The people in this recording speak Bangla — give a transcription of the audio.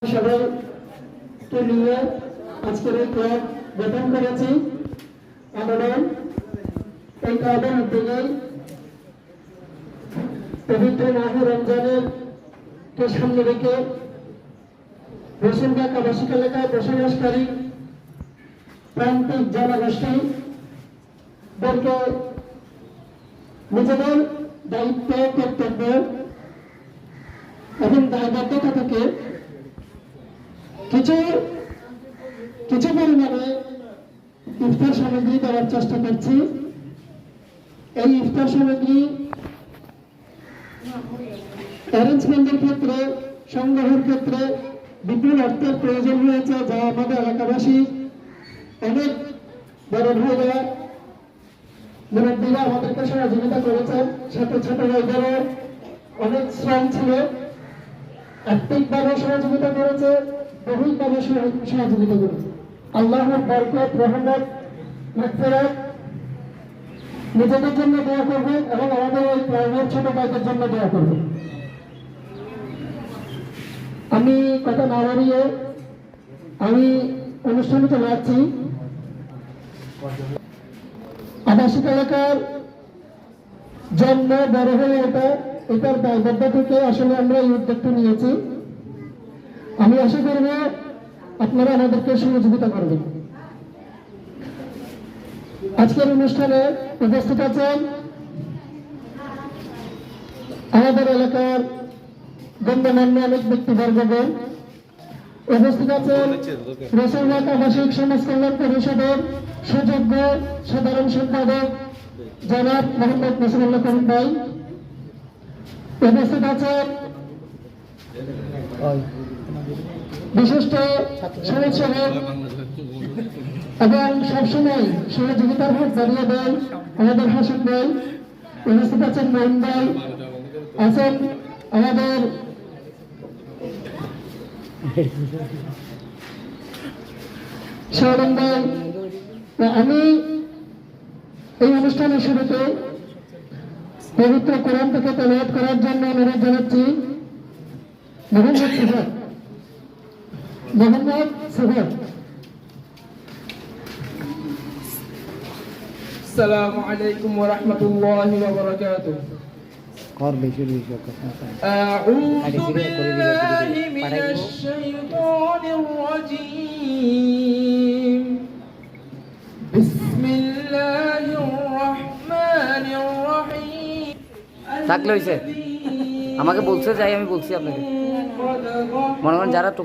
সবাইকে নিয়ে আজকের এই ক্লাব গঠন করেছি। আমরা এই ক্লাবের উদ্যোগে পবিত্র মাহে রমজানের কে সামনে রেখে বসুন্ধরা আবাসিক এলাকায় বসবাসকারী প্রান্তিক জনগোষ্ঠীদেরকে নিজেদের দায়িত্ব কর্তব্য এবং দায়বদ্ধতা থেকে কিছু পরিমাণে ইফতার সামগ্রী দেওয়ার চেষ্টা করছি। এই ইফতার সামগ্রী অ্যারেঞ্জমেন্টের ক্ষেত্রে, সংগ্রহের ক্ষেত্রে বিপুল অর্থের প্রয়োজন হয়েছে, যা আমাদের এলাকাবাসী অনেক বড় ভাইরা মুরব্বীরা আমাদেরকে সহযোগিতা করেছেন। সাথে ছোট ভাইদেরও অনেক শ্রম ছিল, আর্থিকভাবে সহযোগিতা করেছে, বহুভাবে সহযোগিতা করেছে। আল্লাহর বরকত, রহমত, মাগফিরাত নিজেদের জন্য দোয়া করবেন এবং আমাদের ওই প্রাইভেট ছোট ভাইদের জন্য দোয়া করবেন। আমি কথা না বাড়িয়ে আমি অনুষ্ঠানে চলে যাচ্ছি। আবাসিক এলাকার জন্য বড় হয়ে এটার দায়বদ্ধ থেকে আসলে আমরা এই উদ্যোগটা নিয়েছি। আমি আশা করব আপনারা আমাদেরকে সহযোগিতা করবেন। আজকের অনুষ্ঠানে উপস্থিত আছেন আমাদের এলাকার গণ্যমান্য অনেক ব্যক্তিবর্গগণ, উপস্থিত আছেন রসুলবাগ আবাসিক সমাজ কল্যাণ পরিষদের সুযোগ্য সাধারণ সম্পাদক জনাব মোহাম্মদ নাসিরুল্লাহ করিম ভাই, উপস্থিত আছেন বিশিষ্ট সমাজসেবক এবং সবসময় সহযোগিতার হাত বাড়িয়ে দেয় আমাদের হাসিন ভাই, উপস্থিত আছেন মহিন ভাই, আছেন আমাদের শাহরাম ভাই। আমি এই অনুষ্ঠানের শুরুতে পবিত্র কোরআন থেকে তেলাওয়াত করার জন্য অনুরোধ জানাচ্ছি মোহাম্মদ সুফাত। السلام عليكم ورحمة الله وبركاته. أعوذ بالله من الشيطان الرجيم. بسم الله الرحمن الرحيم. থাকলে হইছে আমাকে বলছে যাই, আমি বলছি আপনাকে মনে করেন যারা